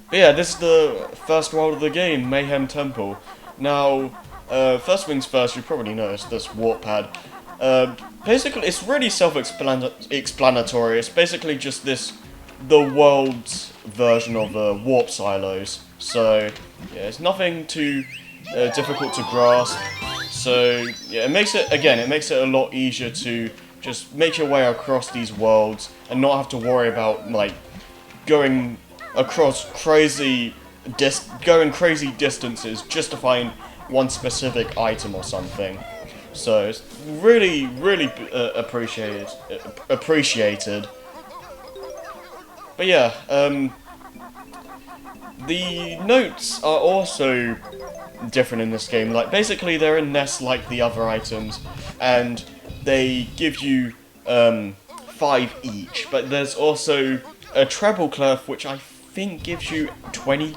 But yeah, this is the first world of the game, Mayhem Temple. Now, first things first, you probably noticed this warp pad. Basically, it's really self-explanatory. It's basically just the world's version of warp silos. So, yeah, it's nothing too difficult to grasp. So, yeah, it makes it a lot easier to just make your way across these worlds and not have to worry about, like, going across going crazy distances just to find one specific item or something. So it's really, really appreciated. But yeah, the notes are also different in this game. Like, basically they're in nests like the other items, and they give you 5 each. But there's also a treble clef, which I think gives you 20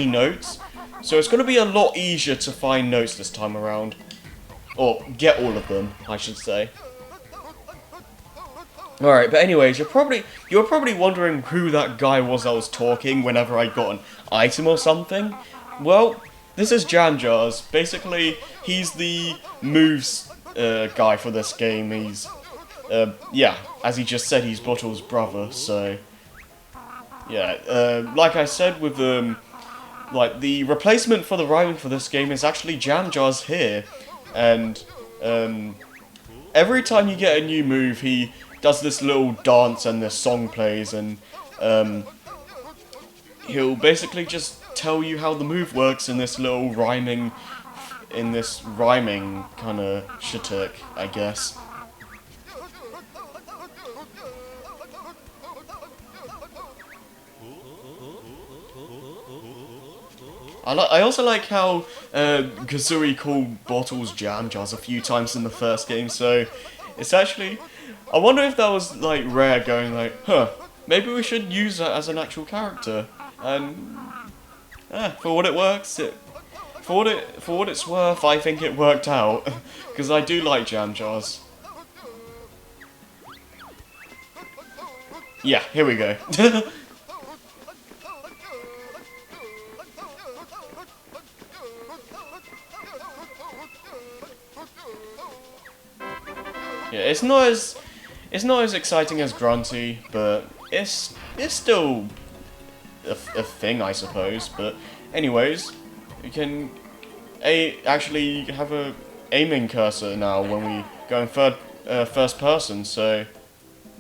notes. So it's going to be a lot easier to find notes this time around. Or get all of them, I should say. Alright, but anyways, you're probably wondering who that guy was that was talking whenever I got an item or something. Well, this is Jam Jars. Basically, he's the moves guy for this game. He's, yeah, as he just said, he's Bottle's brother, so... Yeah, like I said with, like, the replacement for the rhyming for this game is actually Jam Jars here. And, every time you get a new move, he does this little dance and this song plays, and, he'll basically just tell you how the move works in this little rhyming kind of shtick, I guess. I also like how Kazooie called bottles jam jars a few times in the first game, so it's actually... I wonder if that was, like, Rare going like, huh, maybe we should use that as an actual character. And, for what it works, for what it's worth, I think it worked out. Because I do like jam jars. Yeah, here we go. Yeah, it's not as exciting as Grunty, but it's still a thing, I suppose. But anyways, you can actually have a aiming cursor now when we go in first person. So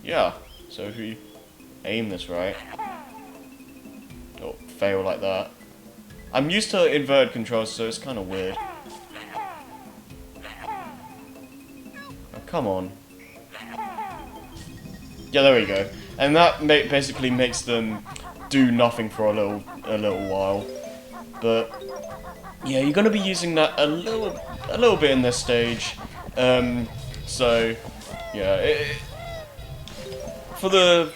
yeah, so if we aim this right, or fail like that. I'm used to inverted controls, so it's kind of weird. Come on. Yeah, there we go. And that basically makes them do nothing for a little while. But yeah, you're gonna be using that a little bit in this stage. So yeah, for the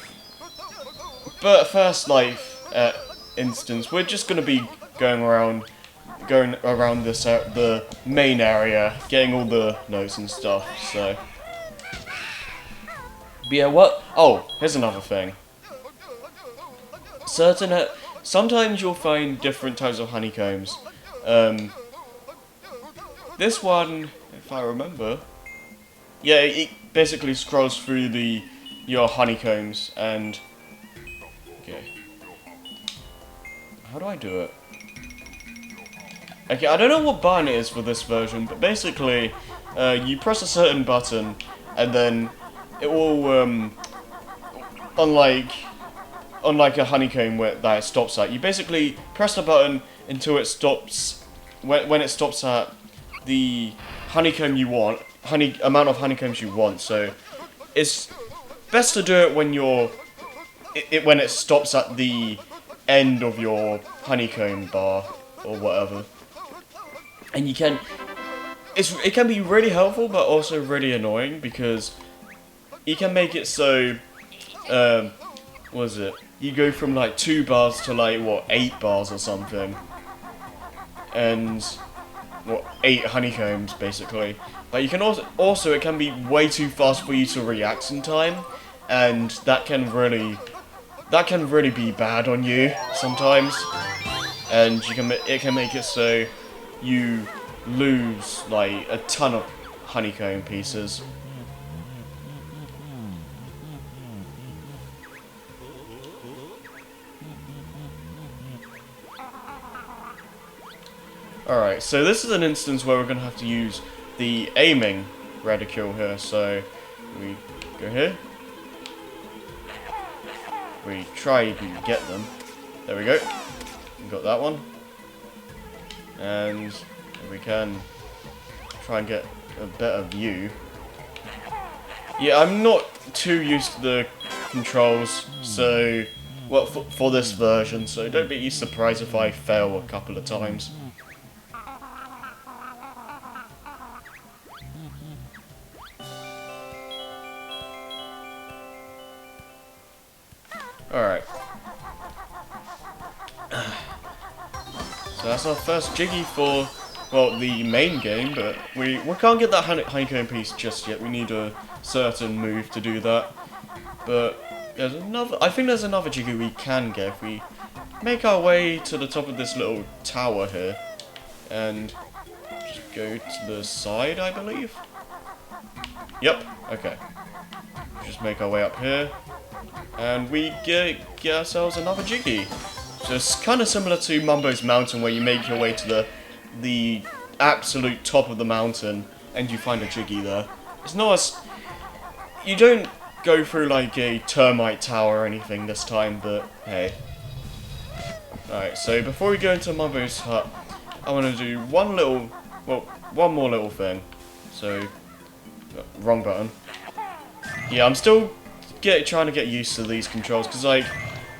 first life instance, we're just gonna be going around this the main area, getting all the notes and stuff. So, but yeah, what? Oh, here's another thing. Sometimes you'll find different types of honeycombs. This one, if I remember, yeah, it basically scrolls through your honeycombs and okay. How do I do it? Okay, I don't know what button it is for this version, but basically, you press a certain button, and then it will, unlike a honeycomb that it stops at, you basically press the button until it stops, when it stops at the honeycomb you want, amount of honeycombs you want. So it's best to do it when when it stops at the end of your honeycomb bar or whatever. And it can be really helpful, but also really annoying, because you can make it so, what is it? You go from like 2 bars to like, what, 8 bars or something. And, what, 8 honeycombs, basically. But you can also, it can be way too fast for you to react in time, and that can really that can really be bad on you sometimes, and it can make it so you lose like a ton of honeycomb pieces. Alright, so this is an instance where we're going to have to use the aiming reticule here. So we go here. We try and get them. There we go. We got that one. And we can try and get a better view. Yeah, I'm not too used to the controls, so well for this version, so don't be surprised if I fail a couple of times. Alright. So that's our first Jiggy for, well, the main game, but we can't get that honeycomb piece just yet. We need a certain move to do that. But there's another, I think there's another Jiggy we can get if we make our way to the top of this little tower here. And just go to the side, I believe. Yep, okay. Just make our way up here. And we get ourselves another Jiggy. So it's kind of similar to Mumbo's Mountain, where you make your way to the absolute top of the mountain, and you find a Jiggy there. It's not as... You don't go through like a termite tower or anything this time, but hey. Alright, so before we go into Mumbo's hut, I want to do one more little thing. So, wrong button. Yeah, I'm still trying to get used to these controls, because like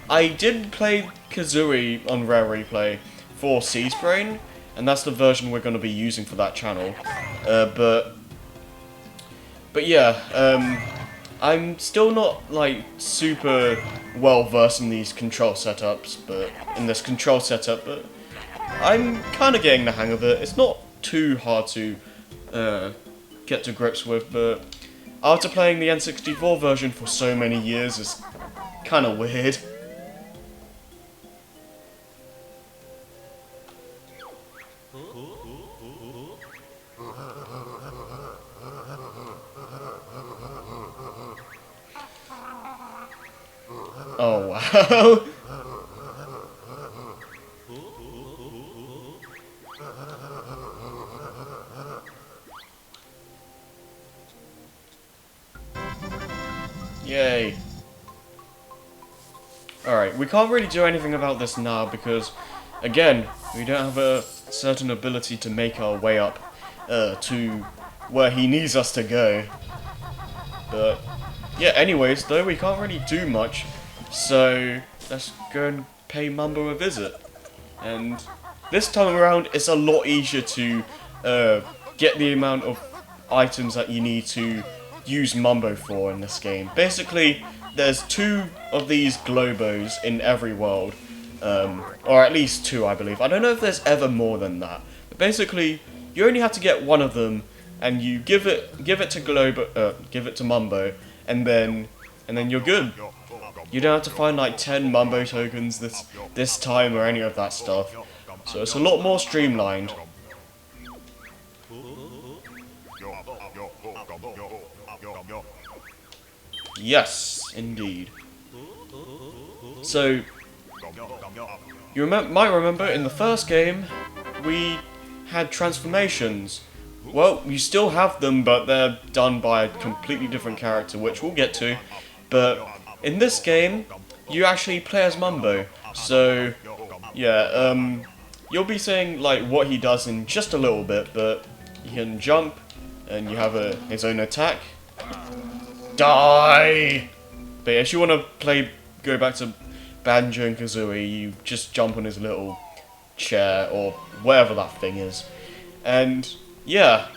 I did play Kazooie on Rare Replay for Sea's Brain, and that's the version we're going to be using for that channel. But yeah, I'm still not like super well versed in these control setups, but I'm kind of getting the hang of it. It's not too hard to get to grips with, but after playing the N64 version for so many years, it's kind of weird. Oh wow! Yay. Alright, we can't really do anything about this now because, again, we don't have a certain ability to make our way up to where he needs us to go. But, yeah, anyways, though, we can't really do much, so let's go and pay Mumbo a visit. And this time around, it's a lot easier to get the amount of items that you need to use Mumbo for in this game. Basically, there's 2 of these Globos in every world, or at least 2, I believe. I don't know if there's ever more than that, but basically, you only have to get one of them, and you give it to Mumbo, and then you're good. You don't have to find like 10 Mumbo tokens this time or any of that stuff. So it's a lot more streamlined. Yes, indeed. So, you might remember in the first game, we had transformations. Well, you still have them, but they're done by a completely different character, which we'll get to. But in this game, you actually play as Mumbo. So, yeah, you'll be seeing like what he does in just a little bit, but he can jump, and you have his own attack. Die! But yeah, if you want to go back to Banjo and Kazooie, you just jump on his little chair, or whatever that thing is. And, yeah,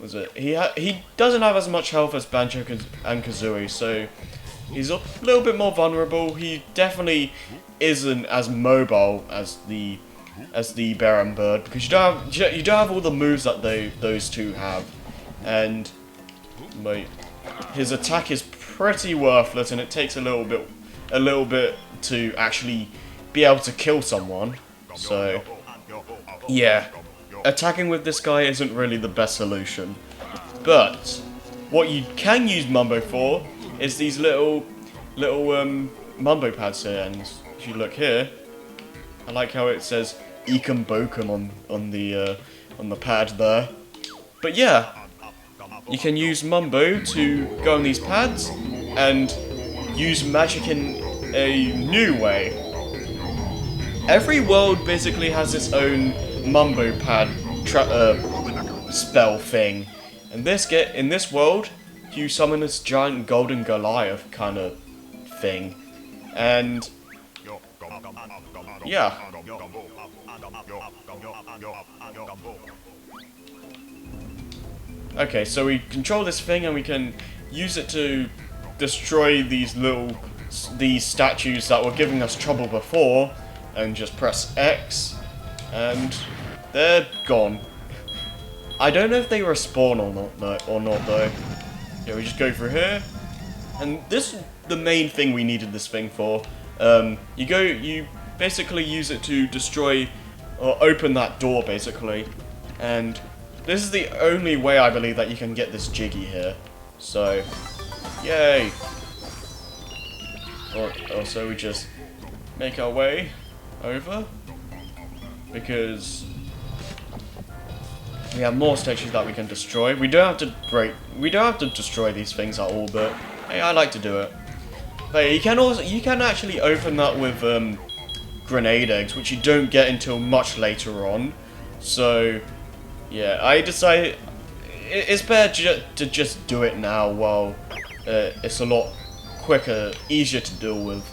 was it? He doesn't have as much health as Banjo and Kazooie, so he's a little bit more vulnerable. He definitely isn't as mobile as the Bear and Bird, because you don't have all the moves that those two have, and his attack is pretty worthless, and it takes a little bit a little bit to actually be able to kill someone. So, yeah, attacking with this guy isn't really the best solution. But what you can use Mumbo for is these little Mumbo pads here. And if you look here, I like how it says Ekum Bokum on the pad there. But yeah, you can use Mumbo to go on these pads and use magic in a new way. Every world basically has its own Mumbo pad spell thing. And in this world, you summon this giant golden Goliath kind of thing. And yeah. Okay, so we control this thing and we can use it to destroy these statues that were giving us trouble before, and just press X and they're gone. I don't know if they respawn or not though. Yeah, we just go through here, and this is the main thing we needed this thing for. You basically use it to destroy or open that door basically, and this is the only way I believe that you can get this Jiggy here. So, yay! Also, we just make our way over because we have more statues that we can destroy. We don't have to destroy these things at all, but hey, I like to do it. But you can actually open that with grenade eggs, which you don't get until much later on. So yeah, I decided it's better to just do it now while it's a lot quicker, easier to deal with.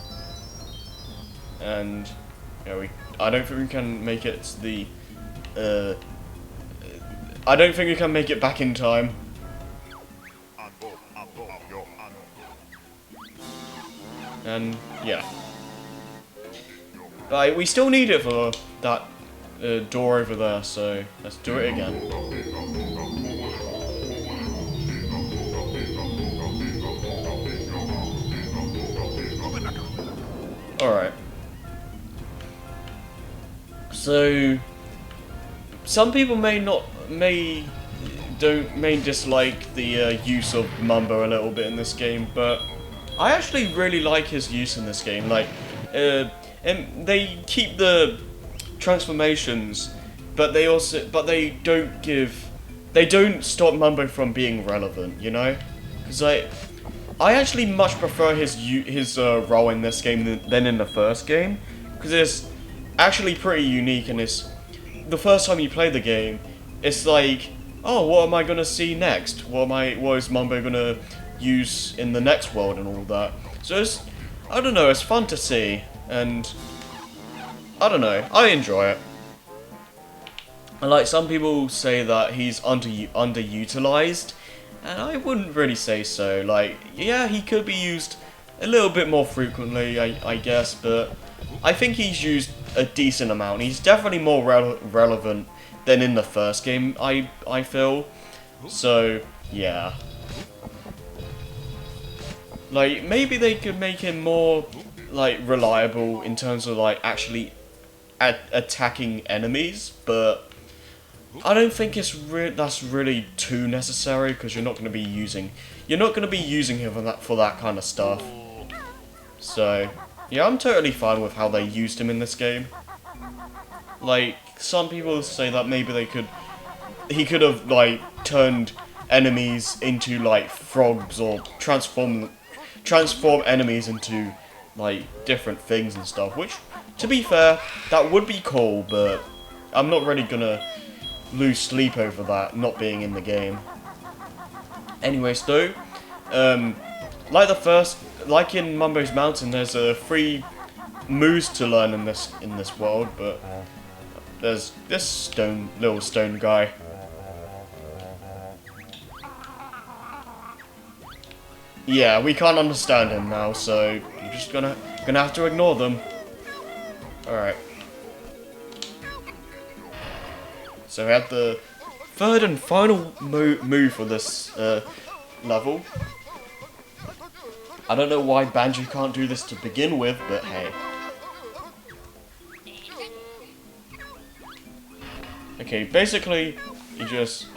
And I don't think we can make it to the I don't think we can make it back in time. And yeah, but we still need it for that door over there, so let's do it again. Alright. So some people may dislike the use of Mumbo a little bit in this game, but I actually really like his use in this game. Like, and they keep the transformations, but they don't stop Mumbo from being relevant, you know? Because I actually much prefer his role in this game than in the first game, because it's actually pretty unique, and the first time you play the game, it's like, oh, what am I gonna see next? What is Mumbo gonna use in the next world and all that? So I don't know, it's fun to see, and I don't know, I enjoy it. And like, some people say that he's underutilized, and I wouldn't really say so. Like, yeah, he could be used a little bit more frequently, I guess, but I think he's used a decent amount. He's definitely more relevant than in the first game, I feel. So, yeah. Like, maybe they could make him more, like, reliable in terms of, like, actually attacking enemies, but I don't think that's really too necessary, because you're not going to be using him for that kind of stuff. So yeah, I'm totally fine with how they used him in this game. Like, some people say that maybe he could have like turned enemies into like frogs, or transform enemies into like different things and stuff, which, to be fair, that would be cool, but I'm not really gonna lose sleep over that not being in the game. Anyways though, like in Mumbo's Mountain, there's 3 moves to learn in this world, but there's this little stone guy. Yeah, we can't understand him now, so you're just gonna have to ignore them. Alright. So we have the 3rd and final move for this level. I don't know why Banjo can't do this to begin with, but hey. Okay, basically, you just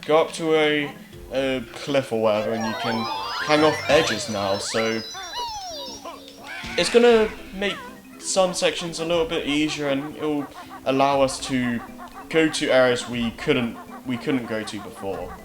go up to a cliff or whatever, and you can hang off edges now, so it's gonna make some sections a little bit easier, and it'll allow us to go to areas we couldn't go to before.